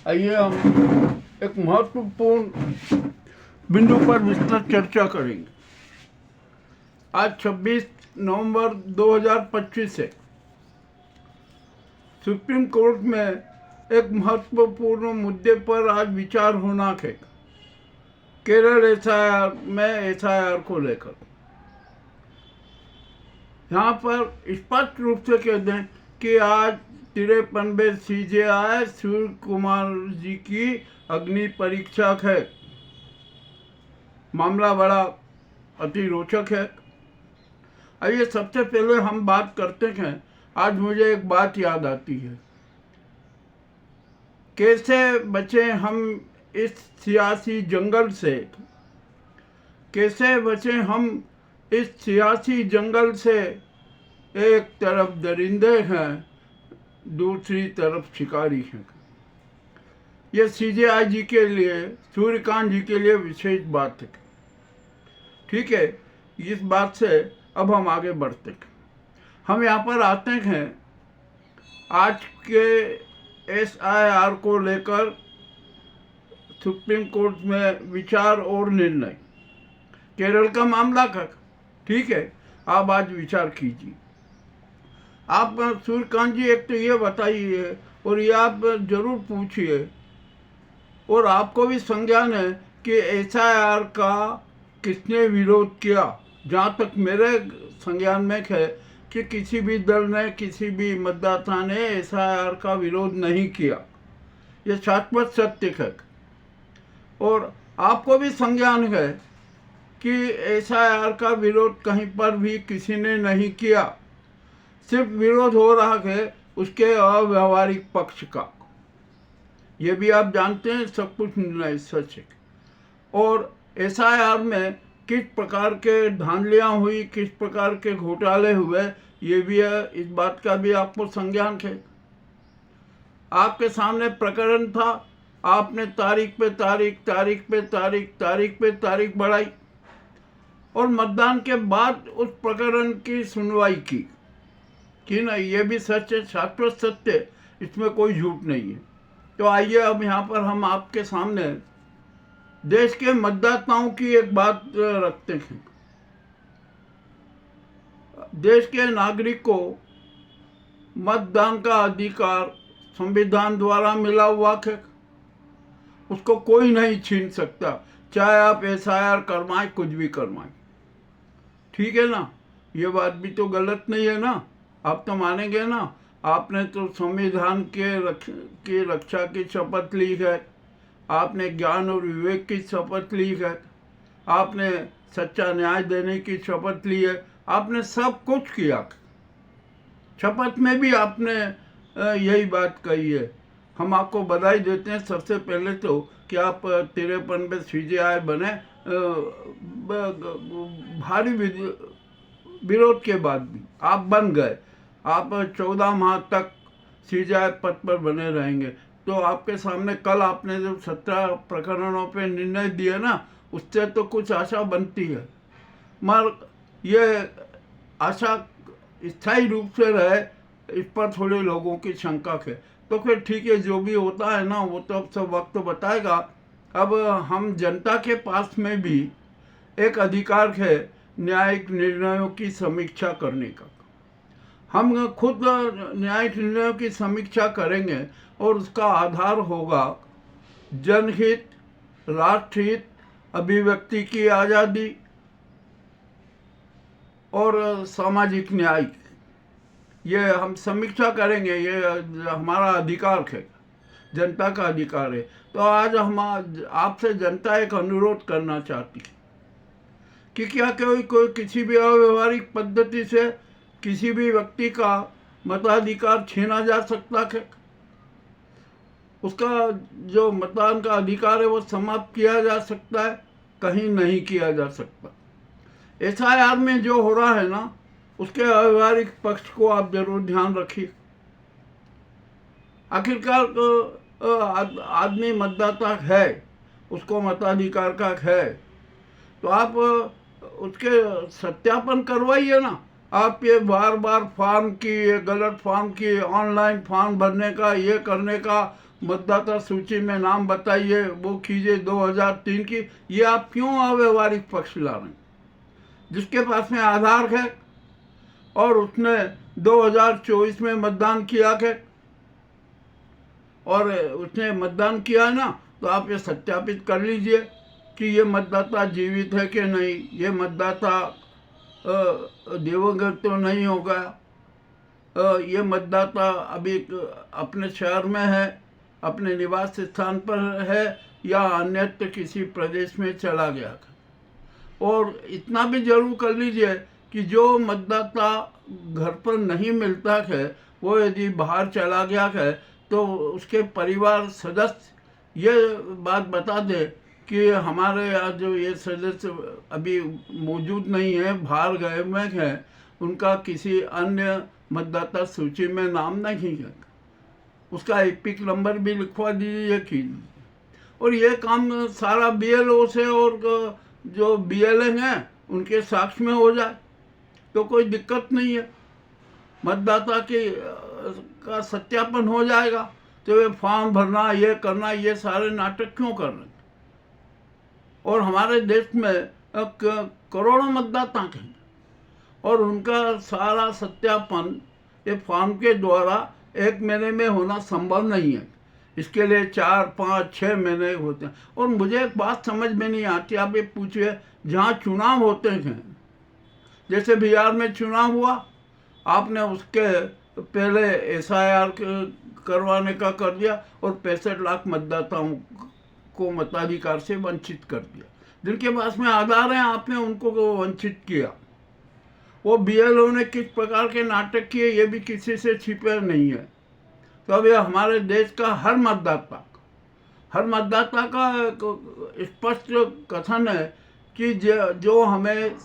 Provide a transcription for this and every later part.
आइए हम एक महत्वपूर्ण बिंदु पर विस्तृत चर्चा करेंगे। आज 26 नवंबर 2025 से सुप्रीम कोर्ट में एक महत्वपूर्ण मुद्दे पर आज विचार होना है, केरल एसआईआर में एसआईआर को लेकर। यहाँ पर स्पष्ट रूप से कह दें कि आज 53वें सीजेआई सूर्य कुमार जी की अग्नि परीक्षा है। मामला बड़ा अति रोचक है। आइए सबसे पहले हम बात करते हैं। आज मुझे एक बात याद आती है, कैसे बचे हम इस सियासी जंगल से, कैसे बचे हम इस सियासी जंगल से। एक तरफ दरिंदे हैं, दूसरी तरफ शिकारी हैं। यह सीजेआई जी के लिए, सूर्यकांत जी के लिए विशेष बात है। ठीक है, इस बात से अब हम आगे बढ़ते हैं। हम यहाँ पर आते हैं आज के एसआईआर को लेकर सुप्रीम कोर्ट में विचार और निर्णय। केरल का मामला का ठीक है, आप आज विचार कीजिए। आप सूर्यकांत जी एक तो ये बताइए और ये आप जरूर पूछिए, और आपको भी संज्ञान है कि एसआईआर का किसने विरोध किया। जहाँ तक मेरे संज्ञान में है कि किसी भी दल ने, किसी भी मतदाता ने एसआईआर का विरोध नहीं किया। ये शाश्वत सत्य है। और आपको भी संज्ञान है कि एसआईआर का विरोध कहीं पर भी किसी ने नहीं किया। सिर्फ विरोध हो रहा है उसके अव्यावहारिक पक्ष का। ये भी आप जानते हैं, सब कुछ निर्णय सच है। और एसआईआर में किस प्रकार के धांधलियाँ हुई, किस प्रकार के घोटाले हुए, ये भी है। इस बात का भी आपको संज्ञान है। आपके सामने प्रकरण था, आपने तारीख पे तारीख, तारीख पे तारीख, तारीख पे तारीख बढ़ाई और मतदान के बाद उस प्रकरण की सुनवाई की कि ना। ये भी सच है, शाश्वत सत्य है, इसमें कोई झूठ नहीं है। तो आइए अब यहाँ पर हम आपके सामने देश के मतदाताओं की एक बात रखते हैं। देश के नागरिक को मतदान का अधिकार संविधान द्वारा मिला हुआ है, उसको कोई नहीं छीन सकता, चाहे आप एसआईआर करवाएं, कुछ भी करवाएं। ठीक है ना, ये बात भी तो गलत नहीं है ना, आप तो मानेंगे ना। आपने तो संविधान की रक्षा की शपथ ली है, आपने ज्ञान और विवेक की शपथ ली है, आपने सच्चा न्याय देने की शपथ ली है, आपने सब कुछ किया। शपथ में भी आपने यही बात कही है। हम आपको बधाई देते हैं सबसे पहले तो कि आप 53वें सीजेआई बने। भारी विरोध के बाद भी आप बन गए। आप 14 माह तक सीजेआई पद पर बने रहेंगे। तो आपके सामने कल आपने जो 17 प्रकरणों पे निर्णय दिए ना, उससे तो कुछ आशा बनती है। मगर ये आशा स्थायी रूप से रहे, इस पर थोड़े लोगों की शंका है। तो फिर ठीक है, जो भी होता है ना वो तो अब सब वक्त बताएगा। अब हम जनता के पास में भी एक अधिकार है न्यायिक निर्णयों की समीक्षा करने का। हम खुद न्यायिक निर्णयों की समीक्षा करेंगे और उसका आधार होगा जनहित, राष्ट्रहित, अभिव्यक्ति की आज़ादी और सामाजिक न्याय। ये हम समीक्षा करेंगे, ये हमारा अधिकार है, जनता का अधिकार है। तो आज हम आपसे जनता एक अनुरोध करना चाहती है कि क्या कोई किसी भी अव्यवहारिक पद्धति से किसी भी व्यक्ति का मताधिकार छीना जा सकता है। उसका जो मतदान का अधिकार है वो समाप्त किया जा सकता है, कहीं नहीं किया जा सकता। एसआईआर में जो हो रहा है ना, उसके अव्यवहारिक पक्ष को आप जरूर ध्यान रखिए। आखिरकार आदमी मतदाता है, उसको मताधिकार का है, तो आप उसके सत्यापन करवाइए ना। आप ये बार बार फॉर्म की, ये गलत फॉर्म की, ऑनलाइन फॉर्म भरने का, ये करने का, मतदाता सूची में नाम बताइए, वो कीजिए 2003 की, ये आप क्यों अव्यवहारिक पक्ष ला रहे हैं? जिसके पास में आधार है और उसने 2024 में मतदान किया है और उसने मतदान किया है ना, तो आप ये सत्यापित कर लीजिए कि ये मतदाता जीवित है कि नहीं, ये मतदाता दिवंगत तो नहीं हो गया, ये मतदाता अभी अपने शहर में है, अपने निवास स्थान पर है, या अन्यत्र किसी प्रदेश में चला गया। और इतना भी जरूर कर लीजिए कि जो मतदाता घर पर नहीं मिलता है, वो यदि बाहर चला गया है, तो उसके परिवार सदस्य ये बात बता दे कि हमारे यहाँ जो ये सदस्य अभी मौजूद नहीं है, बाहर गए हुए हैं, उनका किसी अन्य मतदाता सूची में नाम नहीं है, उसका एपिक नंबर भी लिखवा दीजिए कि। और ये काम सारा बीएलओ से और जो बीएलए हैं उनके साक्ष्य में हो जाए तो कोई दिक्कत नहीं है, मतदाता के का सत्यापन हो जाएगा। तो ये फॉर्म भरना, ये करना, ये सारे नाटक क्यों कर रहे हैं? और हमारे देश में करोड़ों मतदाता हैं और उनका सारा सत्यापन ये फॉर्म के द्वारा 1 महीने में होना संभव नहीं है। इसके लिए 4, 5, 6 महीने होते हैं। और मुझे एक बात समझ में नहीं आती, आप ये पूछिए, जहाँ चुनाव होते हैं, जैसे बिहार में चुनाव हुआ, आपने उसके पहले एसआईआर करवाने का कर दिया और 65 लाख मतदाताओं को मताधिकार से वंचित कर दिया। जिनके पास में आधार हैं, आपने उनको वंचित किया। वो बीएलओ ने किस प्रकार के नाटक किए, ये भी किसी से छिपे नहीं है। तो अब ये हमारे देश का हर मतदाता का स्पष्ट कथन है कि जो हमें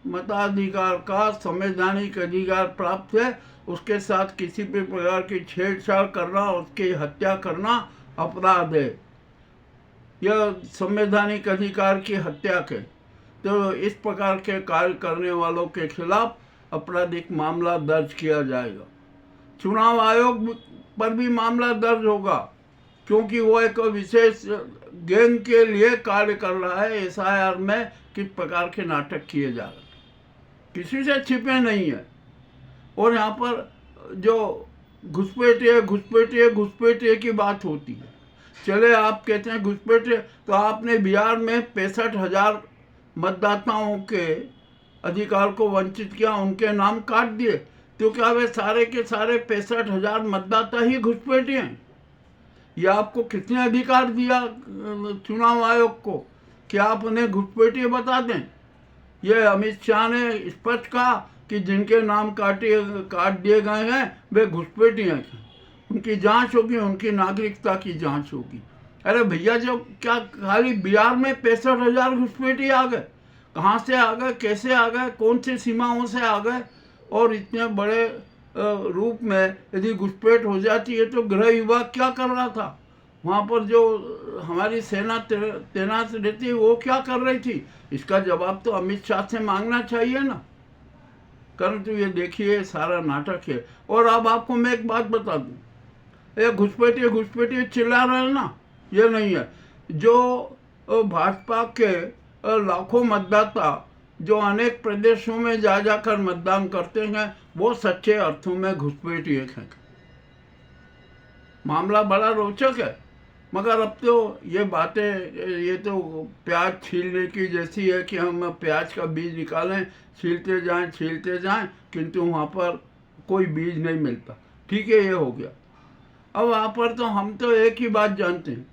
मताधिकार का संवैधानिक अधिकार प्राप्त है, उसके साथ किसी भी प्रकार की छेड़छाड़ करना, उसकी हत्या करना अपराध है। यह संवैधानिक अधिकार की हत्या के, तो इस प्रकार के कार्य करने वालों के खिलाफ आपराधिक मामला दर्ज किया जाएगा। चुनाव आयोग पर भी मामला दर्ज होगा, क्योंकि वो एक विशेष गैंग के लिए कार्य कर रहा है। एसआईआर में किस प्रकार के नाटक किए जा रहे हैं, किसी से छिपे नहीं है। और यहाँ पर जो घुसपैठिए की बात होती है, चले आप कहते हैं घुसपैठिए, तो आपने बिहार में 65,000 मतदाताओं के अधिकार को वंचित किया, उनके नाम काट दिए। तो क्या वे सारे के सारे 65,000 मतदाता ही घुसपैठिए हैं? यह आपको कितने अधिकार दिया चुनाव आयोग को कि आप उन्हें घुसपैठिए बता दें? ये अमित शाह ने स्पष्ट कहा कि जिनके नाम काट दिए गए हैं वे घुसपैठिए हैं, उनकी जांच होगी, उनकी नागरिकता की जांच होगी। अरे भैया, जब क्या खाली बिहार में 65,000 घुसपैठिए आ गए? कहाँ से आ गए, कैसे आ गए, कौन सी सीमाओं से आ गए? और इतने बड़े रूप में यदि घुसपैठ हो जाती है तो गृह विभाग क्या कर रहा था? वहाँ पर जो हमारी सेना तैनात रहती है वो क्या कर रही थी? इसका जवाब तो अमित शाह से मांगना चाहिए ना। परंतु ये देखिए सारा नाटक है। और अब आपको मैं एक बात बता दूं, ये घुसपैठिए चिल्ला रहे हैं ना, ये नहीं है। जो भाजपा के लाखों मतदाता जो अनेक प्रदेशों में जा जाकर मतदान करते हैं, वो सच्चे अर्थों में घुसपैठिए हैं। मामला बड़ा रोचक है, मगर अब तो ये बातें, ये तो प्याज छीलने की जैसी है कि हम प्याज का बीज निकालें, छीलते जाएं, किंतु वहाँ पर कोई बीज नहीं मिलता। ठीक है, ये हो गया। अब वहाँ पर तो हम तो एक ही बात जानते हैं,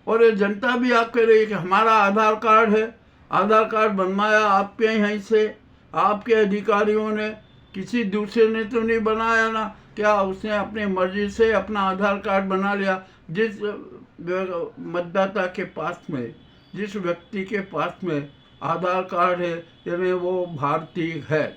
और ये जनता भी आप कह रही है कि हमारा आधार कार्ड है, आधार कार्ड बनवाया आपके यहीं से, आपके अधिकारियों ने, किसी दूसरे ने तो नहीं बनाया ना। क्या उसने अपनी मर्जी से अपना आधार कार्ड बना लिया? जिस मतदाता के पास में, जिस व्यक्ति के पास में आधार कार्ड है, यानी वो भारतीय है,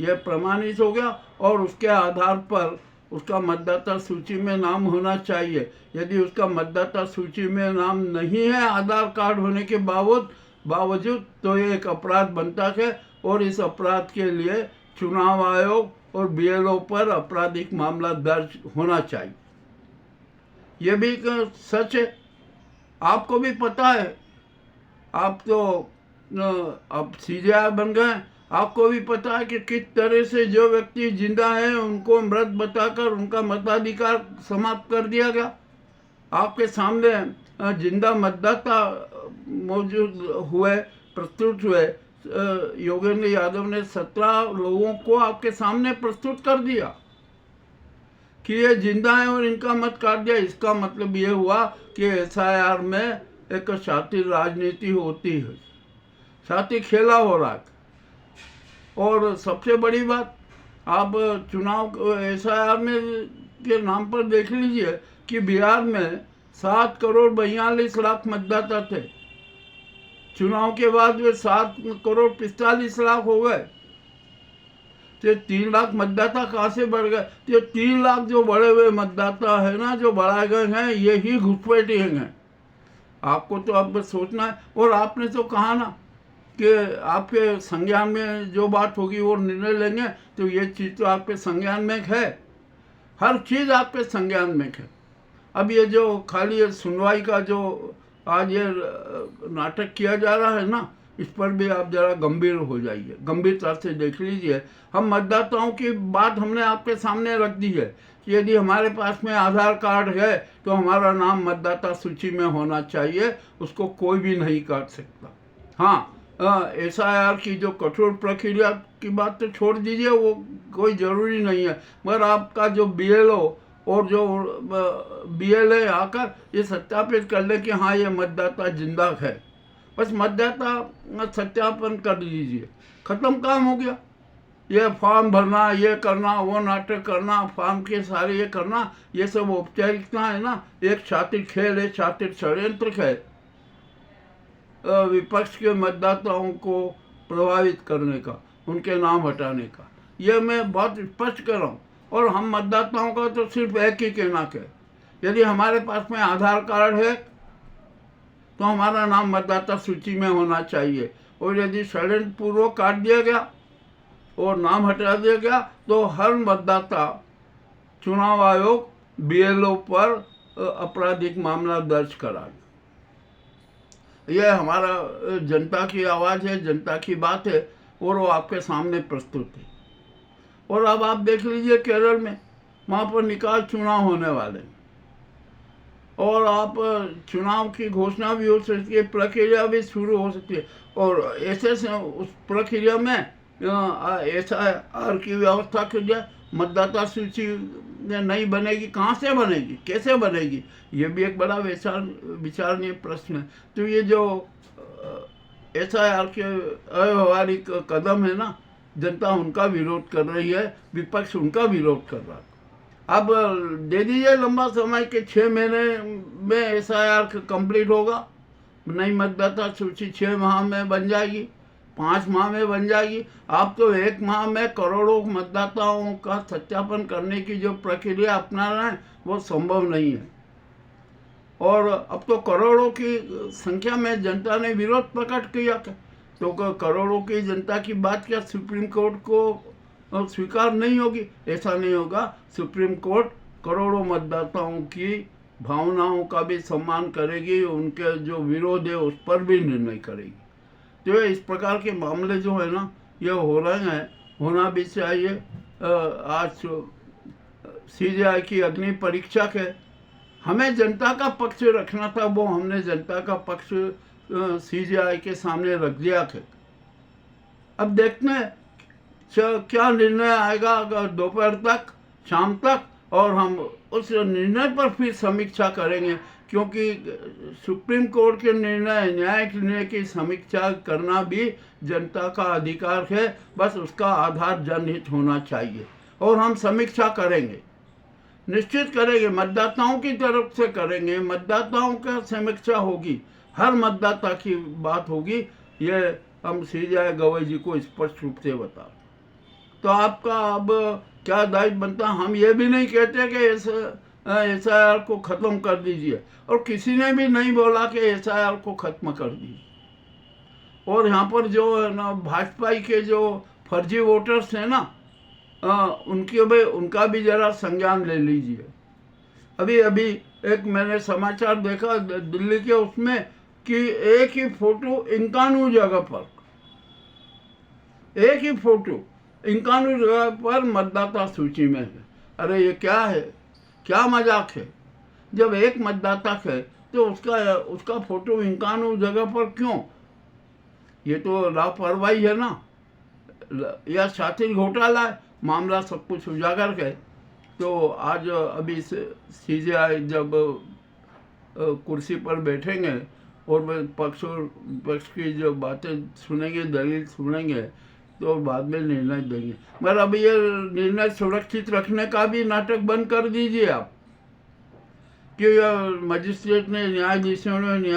यह प्रमाणित हो गया और उसके आधार पर उसका मतदाता सूची में नाम होना चाहिए। यदि उसका मतदाता सूची में नाम नहीं है आधार कार्ड होने के बावजूद, तो ये एक अपराध बनता है और इस अपराध के लिए चुनाव आयोग और बीएलओ पर आपराधिक मामला दर्ज होना चाहिए। ये भी एक सच है, आपको भी पता है। आप तो अब सीजेआई बन गए, आपको भी पता है कि किस तरह से जो व्यक्ति जिंदा है उनको मृत बताकर उनका मताधिकार समाप्त कर दिया गया। आपके सामने जिंदा मतदाता मौजूद हुए, प्रस्तुत हुए। योगेंद्र यादव ने 17 लोगों को आपके सामने प्रस्तुत कर दिया कि ये जिंदा है और इनका मत काट दिया। इसका मतलब ये हुआ कि एसआईआर में एक शातिर राजनीति होती है, शातिर खेला हो रहा है। और सबसे बड़ी बात, आप चुनाव एसआईआर में के नाम पर देख लीजिए कि बिहार में 7,42,00,000 मतदाता थे। चुनाव के बाद वे 7,45,00,000 हो गए। तो 3 लाख मतदाता कहाँ से बढ़ गए? तो 3 लाख जो बढ़े हुए मतदाता है ना, जो बढ़ाए गए हैं, ये ही घुसपैठिए हैं। आपको तो अब सोचना है। और आपने तो कहा ना कि आपके संज्ञान में जो बात होगी वो निर्णय लेंगे, तो ये चीज़ तो आपके संज्ञान में है, हर चीज़ आपके संज्ञान में है। अब ये जो खाली ये सुनवाई का जो आज ये नाटक किया जा रहा है ना, इस पर भी आप जरा गंभीर हो जाइए, गंभीरता से देख लीजिए। हम मतदाताओं की बात हमने आपके सामने रख दी है कि यदि हमारे पास में आधार कार्ड है तो हमारा नाम मतदाता सूची में होना चाहिए, उसको कोई भी नहीं काट सकता। हाँ, एसआईआर की जो कठोर प्रक्रिया की बात तो छोड़ दीजिए, वो कोई ज़रूरी नहीं है, मगर आपका जो बीएलओ और जो बीएलए आकर ये सत्यापित कर ले कि हाँ ये मतदाता जिंदा है, बस मतदाता सत्यापन कर लीजिए, खत्म काम हो गया। ये फॉर्म भरना, ये करना, वो नाटक करना, फॉर्म के सारे ये करना, ये सब औपचारिकता है ना, एक शातिर खेल है, शातिर षड्यंत्र है विपक्ष के मतदाताओं को प्रभावित करने का, उनके नाम हटाने का। ये मैं बहुत स्पष्ट कर रहा हूँ। और हम मतदाताओं का तो सिर्फ एक ही कहना है, यदि हमारे पास में आधार कार्ड है तो हमारा नाम मतदाता सूची में होना चाहिए। और यदि षड्यंत्र पूर्वक काट दिया गया और नाम हटा दिया गया तो हर मतदाता, चुनाव आयोग बीएलओ पर आपराधिक मामला दर्ज कराए। यह हमारा जनता की आवाज़ है, जनता की बात है, और वो आपके सामने प्रस्तुत है। और अब आप देख लीजिए केरल में, वहाँ पर निकाय चुनाव होने वाले हैं और आप चुनाव की घोषणा भी हो सकती है, प्रक्रिया भी शुरू हो सकती है। और ऐसे से उस प्रक्रिया में एसआईआर की व्यवस्था की जाए, मतदाता सूची नहीं बनेगी, कहाँ से बनेगी, कैसे बनेगी, ये भी एक बड़ा विचारणीय प्रश्न है। तो ये जो एसआईआर के अव्यवहारिक कदम है ना, जनता उनका विरोध कर रही है, विपक्ष उनका विरोध कर रहा है। अब दे दीजिए लंबा समय के 6 महीने में एसआईआर कंप्लीट होगा, नई मतदाता सूची 6 माह में बन जाएगी, 5 माह में बन जाएगी। आप तो 1 माह में करोड़ों मतदाताओं का सत्यापन करने की जो प्रक्रिया अपना रहे हैं वो संभव नहीं है। और अब तो करोड़ों की संख्या में जनता ने विरोध प्रकट किया, तो करोड़ों की जनता की बात क्या सुप्रीम कोर्ट को स्वीकार नहीं होगी? ऐसा नहीं होगा। सुप्रीम कोर्ट करोड़ों मतदाताओं की भावनाओं का भी सम्मान करेगी, उनके जो विरोध है उस पर भी निर्णय करेगी। तो इस प्रकार के मामले जो है ना, ये हो रहे हैं, होना भी चाहिए। आज सीजेआई की अग्नि परीक्षा के हमें जनता का पक्ष रखना था, वो हमने जनता का पक्ष सीजेआई के सामने रख दिया था। अब देखते हैं क्या निर्णय आएगा दोपहर तक, शाम तक, और हम उस निर्णय पर फिर समीक्षा करेंगे, क्योंकि सुप्रीम कोर्ट के निर्णय, न्यायिक निर्णय की समीक्षा करना भी जनता का अधिकार है, बस उसका आधार जनहित होना चाहिए। और हम समीक्षा करेंगे, निश्चित करेंगे, मतदाताओं की तरफ से करेंगे, मतदाताओं का समीक्षा होगी, हर मतदाता की बात होगी। ये हम सीजेआई गवई जी को स्पष्ट रूप से बता। तो आपका अब क्या दायित्व बनता? हम ये भी नहीं कहते कि एसआईआर को ख़त्म कर दीजिए, और किसी ने भी नहीं बोला कि एसआईआर को ख़त्म कर दीजिए। और यहाँ पर जो है ना, भाजपा के जो फर्जी वोटर्स हैं ना, उनका भी ज़रा संज्ञान ले लीजिए। अभी अभी एक मैंने समाचार देखा दिल्ली के उसमें कि एक ही फोटो 51 जगह पर, एक ही फोटो 51 जगह पर मतदाता सूची में है। अरे ये क्या है, क्या मजाक है? जब एक मतदाता है तो उसका फोटो 51 जगह पर क्यों? ये तो लापरवाही है ना, या शातिर घोटाला है। मामला सब कुछ उजागर है। तो आज अभी सीजेआई जब कुर्सी पर बैठेंगे और वे पक्ष और विपक्ष की जो बातें सुनेंगे, दलील सुनेंगे, तो बाद में निर्णय देंगे। मगर अभी ये निर्णय सुरक्षित रखने का भी नाटक बंद कर दीजिए आप, कि मजिस्ट्रेट ने, न्यायाधीशों ने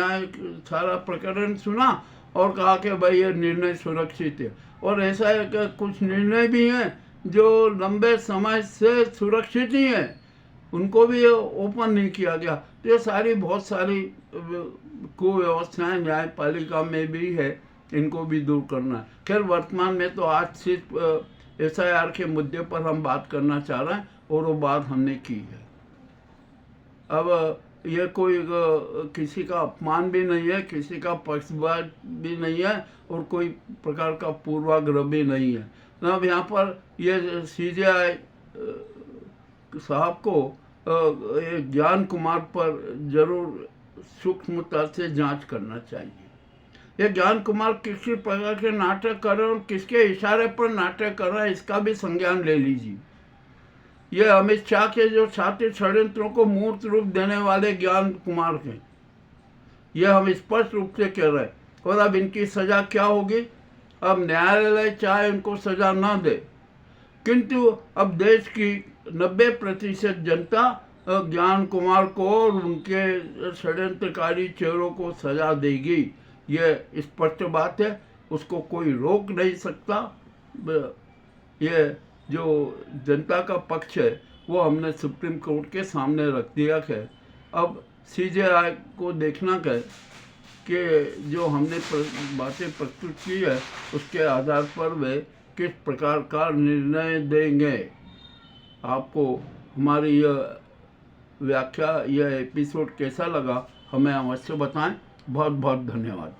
सारा प्रकरण सुना और कहा कि भाई ये निर्णय सुरक्षित है। और ऐसा है कि कुछ निर्णय भी हैं जो लंबे समय से सुरक्षित ही हैं, उनको भी ओपन नहीं किया गया। तो ये बहुत सारी कुव्यवस्थाएं न्यायपालिका में भी है, इनको भी दूर करना है। खैर वर्तमान में तो आज सिर्फ एसआईआर के मुद्दे पर हम बात करना चाह रहे हैं और वो बात हमने की है। अब ये कोई किसी का अपमान भी नहीं है, किसी का पक्षपात भी नहीं है और कोई प्रकार का पूर्वाग्रह भी नहीं है। अब यहाँ पर ये सीजेआई साहब को ज्ञान कुमार पर जरूर सूक्ष्मता से जांच करना चाहिए। ये ज्ञान कुमार किसी प्रकार के नाटक कर रहे हैं और किसके इशारे पर नाटक कर रहे हैं, इसका भी संज्ञान ले लीजिए। ये अमित शाह के जो छात्र षड्यंत्रों को मूर्त रूप देने वाले ज्ञान कुमार हैं, ये हम स्पष्ट रूप से कह रहे हैं। और अब इनकी सजा क्या होगी? अब न्यायालय चाहे इनको सजा न दे, किंतु अब देश की 90% जनता ज्ञान कुमार को और उनके षड्यंत्रकारी चेहरों को सजा देगी। ये स्पष्ट बात है, उसको कोई रोक नहीं सकता। ये जो जनता का पक्ष है वो हमने सुप्रीम कोर्ट के सामने रख दिया है। अब सीजेआई को देखना है कि जो हमने बातें प्रस्तुत की है उसके आधार पर वे किस प्रकार का निर्णय देंगे। आपको हमारी यह व्याख्या, यह एपिसोड कैसा लगा हमें अवश्य बताएं। बहुत बहुत धन्यवाद।